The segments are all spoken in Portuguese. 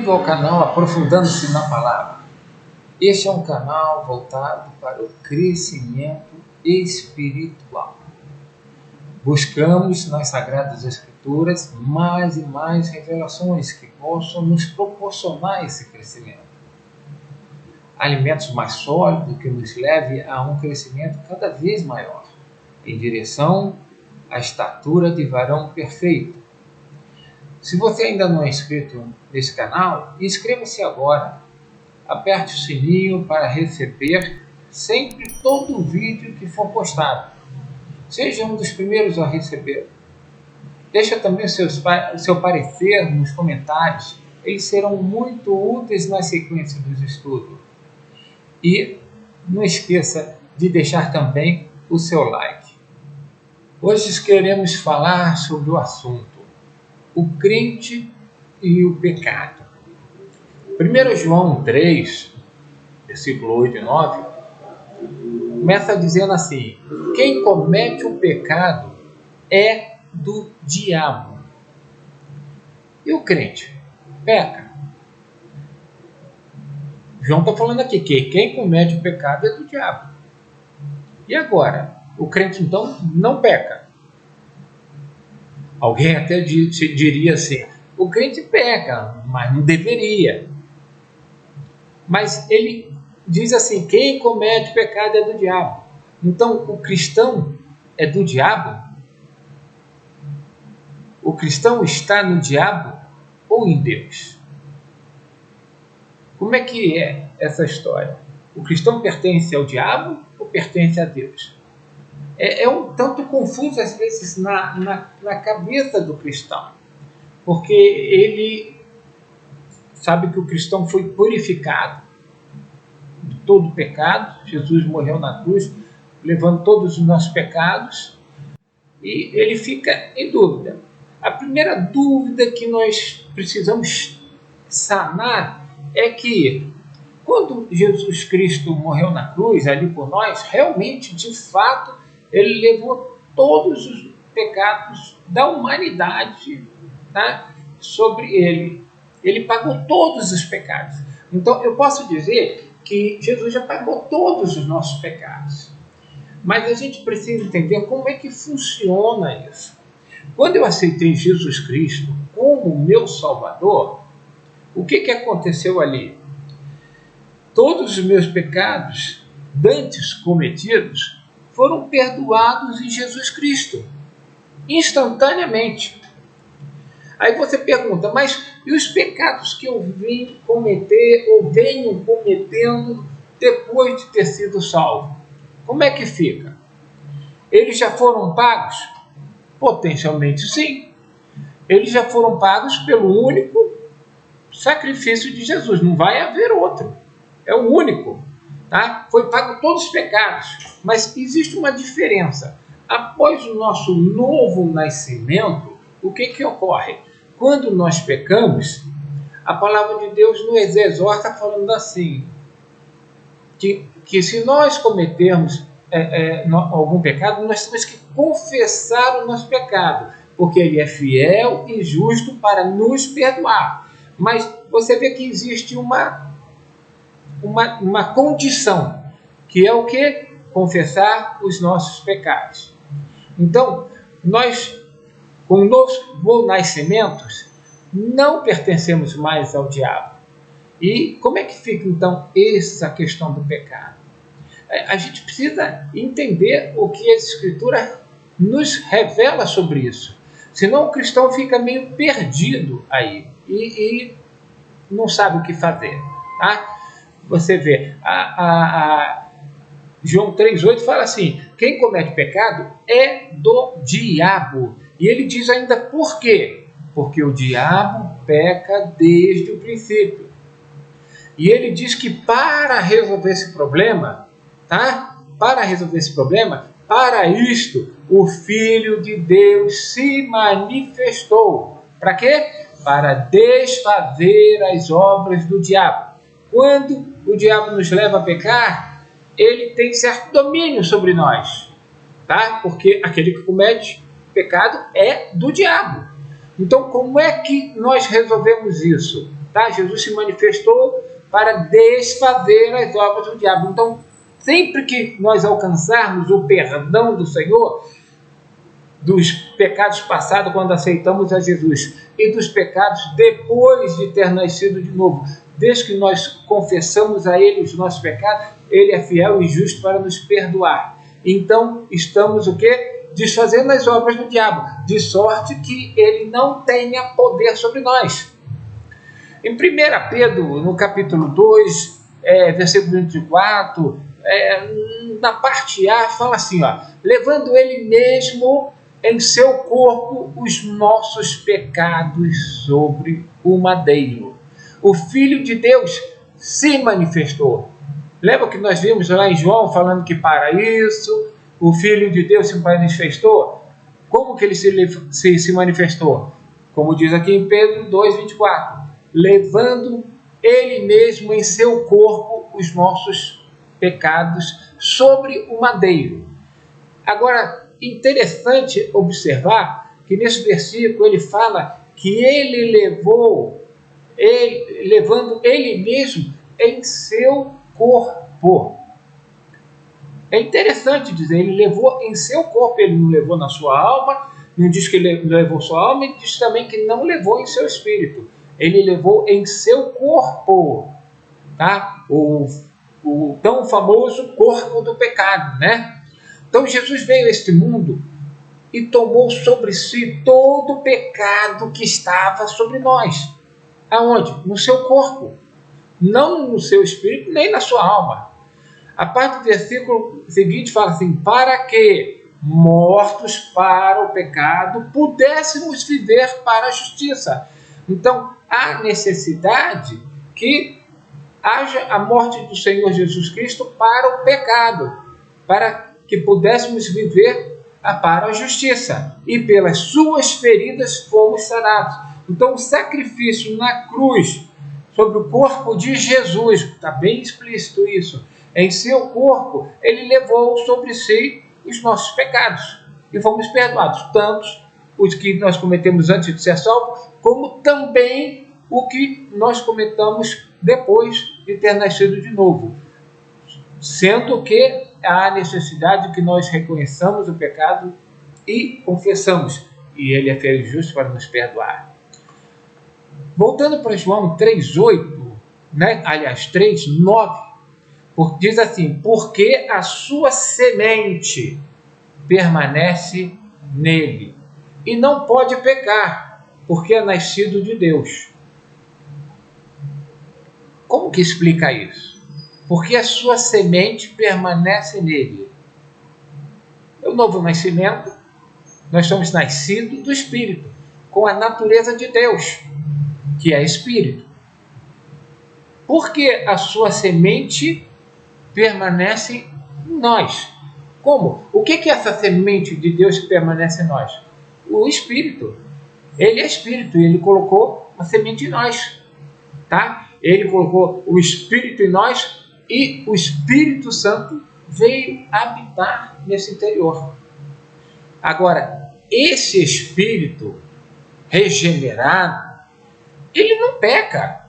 Bem-vindo ao canal Aprofundando-se na Palavra. Este é um canal voltado para o crescimento espiritual. Buscamos nas Sagradas Escrituras mais e mais revelações que possam nos proporcionar esse crescimento. Alimentos mais sólidos que nos leve a um crescimento cada vez maior, em direção à estatura de varão perfeito. Se você ainda não é inscrito nesse canal, inscreva-se agora. Aperte o sininho para receber sempre todo o vídeo que for postado. Seja um dos primeiros a receber. Deixa também o seu parecer nos comentários. Eles serão muito úteis na sequência dos estudos. E não esqueça de deixar também o seu like. Hoje queremos falar sobre o assunto o crente e o pecado. 1 João 3, versículo 8 e 9, começa dizendo assim: quem comete o pecado é do diabo. E o crente peca. João está falando aqui que quem comete o pecado é do diabo. E agora? O crente então não peca. Alguém até diria assim, o crente peca, mas não deveria. Mas ele diz assim, quem comete pecado é do diabo. Então, o cristão é do diabo? O cristão está no diabo ou em Deus? Como é que é essa história? O cristão pertence ao diabo ou pertence a Deus? É um tanto confuso às vezes na cabeça do cristão, porque ele sabe que o cristão foi purificado de todo o pecado. Jesus morreu na cruz, levando todos os nossos pecados, e ele fica em dúvida. A primeira dúvida que nós precisamos sanar é que quando Jesus Cristo morreu na cruz, ali por nós, realmente, de fato, ele levou todos os pecados da humanidade, tá, sobre ele. Ele pagou todos os pecados. Então, eu posso dizer que Jesus já pagou todos os nossos pecados. Mas a gente precisa entender como é que funciona isso. Quando eu aceitei Jesus Cristo como meu Salvador, o que aconteceu ali? Todos os meus pecados dantes cometidos foram perdoados em Jesus Cristo, instantaneamente. Aí você pergunta, mas e os pecados que eu vim cometer ou venho cometendo depois de ter sido salvo? Como é que fica? Eles já foram pagos? Potencialmente sim. Eles já foram pagos pelo único sacrifício de Jesus, não vai haver outro. É o único. Tá? Foi pago todos os pecados, mas existe uma diferença. Após o nosso novo nascimento, o que ocorre? Quando nós pecamos, a palavra de Deus nos exorta falando assim, que se nós cometermos algum pecado, nós temos que confessar o nosso pecado, porque Ele é fiel e justo para nos perdoar. Mas você vê que existe uma condição, que é o que? Confessar os nossos pecados. Então, nós, com novos nascimentos, não pertencemos mais ao diabo. E como é que fica, então, essa questão do pecado? A gente precisa entender o que a Escritura nos revela sobre isso. Senão o cristão fica meio perdido aí e não sabe o que fazer, tá? Você vê, João 3,8 fala assim, quem comete pecado é do diabo. E ele diz ainda por quê? Porque o diabo peca desde o princípio. E ele diz que para resolver esse problema, tá? Para isto, o Filho de Deus se manifestou. Para quê? Para desfazer as obras do diabo. Quando o diabo nos leva a pecar, ele tem certo domínio sobre nós, tá? Porque aquele que comete pecado é do diabo. Então, como é que nós resolvemos isso? Tá? Jesus se manifestou para desfazer as obras do diabo. Então, sempre que nós alcançarmos o perdão do Senhor, dos pecados passados quando aceitamos a Jesus e dos pecados depois de ter nascido de novo, desde que nós confessamos a Ele os nossos pecados, Ele é fiel e justo para nos perdoar. Então, estamos o quê? Desfazendo as obras do diabo, de sorte que ele não tenha poder sobre nós. Em 1 Pedro, no capítulo 2, versículo 24, na parte A, fala assim, ó, levando ele mesmo em seu corpo os nossos pecados sobre o madeiro. O Filho de Deus se manifestou. Lembra que nós vimos lá em João falando que para isso o Filho de Deus se manifestou? Como que ele se manifestou? Como diz aqui em Pedro 2,24, levando ele mesmo em seu corpo os nossos pecados sobre o madeiro. Agora, interessante observar que nesse versículo ele fala que ele levando ele mesmo em seu corpo. É interessante dizer, ele levou em seu corpo, ele não levou na sua alma, não diz que ele levou sua alma, e diz também que não levou em seu espírito. Ele levou em seu corpo, tá? O tão famoso corpo do pecado, né? Então Jesus veio a este mundo e tomou sobre si todo o pecado que estava sobre nós. Aonde? No seu corpo. Não no seu espírito, nem na sua alma. A parte do versículo seguinte fala assim, para que, mortos para o pecado, pudéssemos viver para a justiça. Então, há necessidade que haja a morte do Senhor Jesus Cristo para o pecado, para que pudéssemos viver para a justiça. E pelas suas feridas fomos sarados. Então, o sacrifício na cruz, sobre o corpo de Jesus, está bem explícito isso, em seu corpo, ele levou sobre si os nossos pecados. E fomos perdoados, tanto os que nós cometemos antes de ser salvos, como também o que nós cometamos depois de ter nascido de novo. Sendo que há necessidade que nós reconheçamos o pecado e confessamos. E ele é fiel e justo para nos perdoar. Voltando para João 3,8, né? Aliás, 3,9, diz assim, porque a sua semente permanece nele e não pode pecar, porque é nascido de Deus. Como que explica isso? Porque a sua semente permanece nele. É o novo nascimento, nós somos nascidos do Espírito, com a natureza de Deus, que é Espírito. Porque a sua semente permanece em nós. Como? O que é essa semente de Deus que permanece em nós? O Espírito. Ele é Espírito e ele colocou uma semente em nós. Tá? Ele colocou o Espírito em nós e o Espírito Santo veio habitar nesse interior. Agora, esse Espírito regenerado, ele não peca.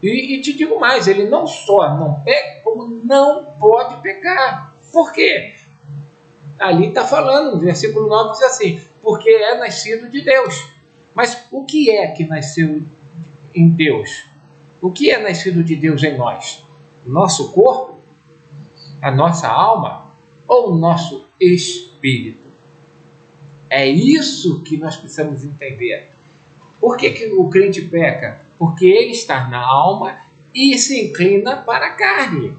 E te digo mais, ele não só não peca, como não pode pecar. Por quê? Ali está falando, no versículo 9 diz assim, porque é nascido de Deus. Mas o que é que nasceu em Deus? O que é nascido de Deus em nós? O nosso corpo? A nossa alma? Ou o nosso espírito? É isso que nós precisamos entender. Por que o crente peca? Porque ele está na alma e se inclina para a carne.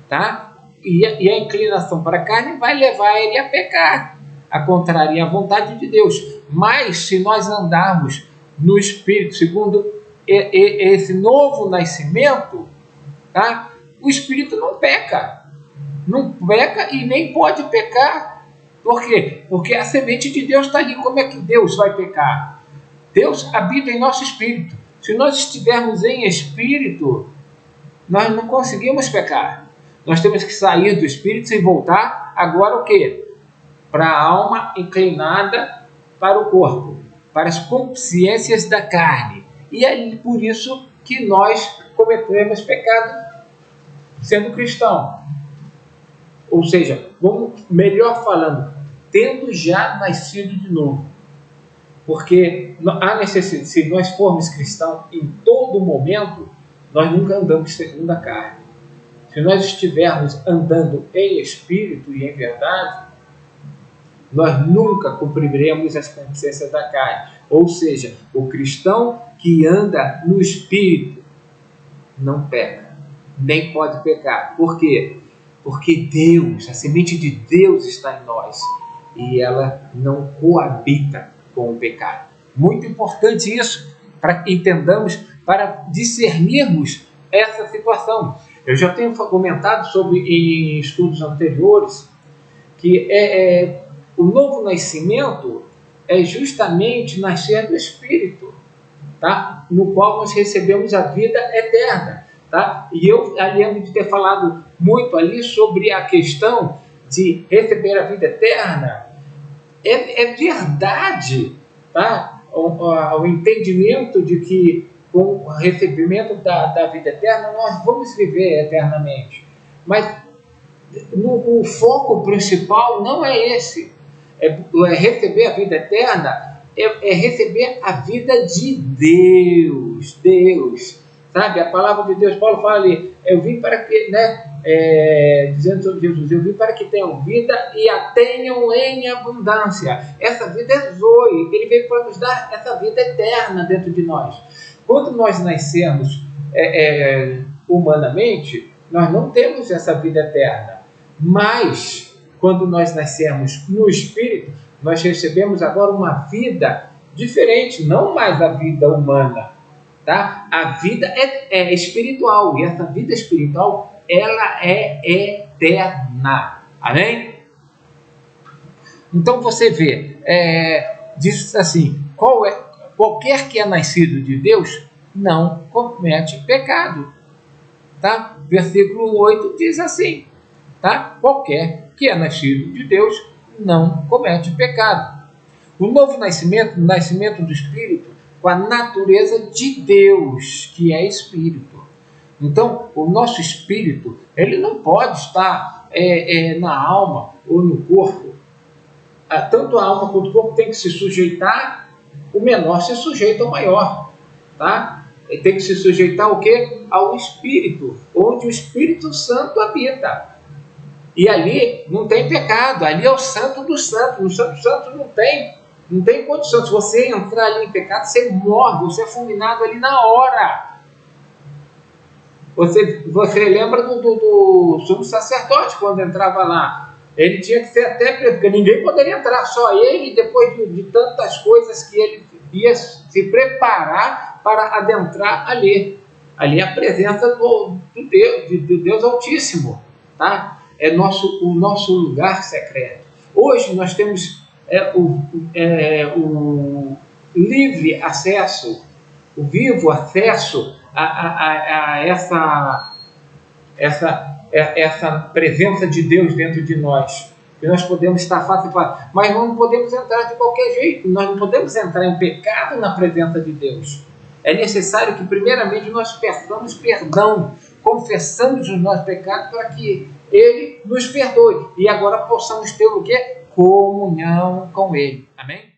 Tá? E a inclinação para a carne vai levar ele a pecar, a contrariar a vontade de Deus. Mas se nós andarmos no Espírito, segundo esse novo nascimento, tá? O Espírito não peca. Não peca e nem pode pecar. Por quê? Porque a semente de Deus está ali. Como é que Deus vai pecar? Deus habita em nosso espírito. Se nós estivermos em espírito, nós não conseguimos pecar. Nós temos que sair do espírito e voltar agora o quê? Para a alma inclinada para o corpo, para as consciências da carne. E aí, por isso, que nós cometemos pecado sendo cristão. Ou seja, melhor falando, tendo já nascido de novo. Porque há necessidade, se nós formos cristãos em todo momento, nós nunca andamos segundo a carne. Se nós estivermos andando em espírito e em verdade, nós nunca cumpriremos as consciências da carne. Ou seja, o cristão que anda no espírito não peca, nem pode pecar. Por quê? Porque Deus, a semente de Deus está em nós e ela não coabita com o pecado. Muito importante isso, para que entendamos, para discernirmos essa situação. Eu já tenho comentado sobre em estudos anteriores que o novo nascimento é justamente nascer do Espírito, tá? No qual nós recebemos a vida eterna. Tá? E eu lembro de ter falado muito ali sobre a questão de receber a vida eterna. É verdade, tá? O entendimento de que com o recebimento da vida eterna nós vamos viver eternamente. Mas o foco principal não é esse. É receber a vida eterna, é receber a vida de Deus. Sabe, a palavra de Deus, Paulo fala ali, eu vim para que, dizendo sobre Jesus, eu vim para que tenham vida e a tenham em abundância. Essa vida é Zoe, ele veio para nos dar essa vida eterna dentro de nós. Quando nós nascemos humanamente, nós não temos essa vida eterna, mas quando nós nascemos no Espírito, nós recebemos agora uma vida diferente, não mais a vida humana. Tá? A vida é espiritual, e essa vida espiritual ela é eterna. Amém? Então você vê, diz assim, qualquer que é nascido de Deus não comete pecado. Tá? Versículo 8 diz assim, tá? Qualquer que é nascido de Deus não comete pecado. O novo nascimento, o nascimento do Espírito, com a natureza de Deus, que é Espírito. Então, o nosso Espírito, ele não pode estar na alma ou no corpo. Tanto a alma quanto o corpo tem que se sujeitar, o menor se sujeita ao maior. Tá? Ele tem que se sujeitar ao quê? Ao Espírito, onde o Espírito Santo habita. E ali não tem pecado, ali é o Santo dos Santos. No Santo dos Santos não tem condição. Se você entrar ali em pecado, você morre, você é fulminado ali na hora. Você lembra do sumo sacerdote quando entrava lá? Ele tinha que ser até preso, porque ninguém poderia entrar, só ele, depois de tantas coisas que ele ia se preparar para adentrar ali. Ali é a presença de Deus Altíssimo. Tá? É o nosso lugar secreto. Hoje nós temos o livre acesso, o vivo acesso a essa presença de Deus dentro de nós. E nós podemos estar face a face, mas não podemos entrar de qualquer jeito. Nós não podemos entrar em pecado na presença de Deus. É necessário que primeiramente nós peçamos perdão, confessamos os nossos pecados para que Ele nos perdoe. E agora possamos ter o quê? Comunhão com Ele. Amém?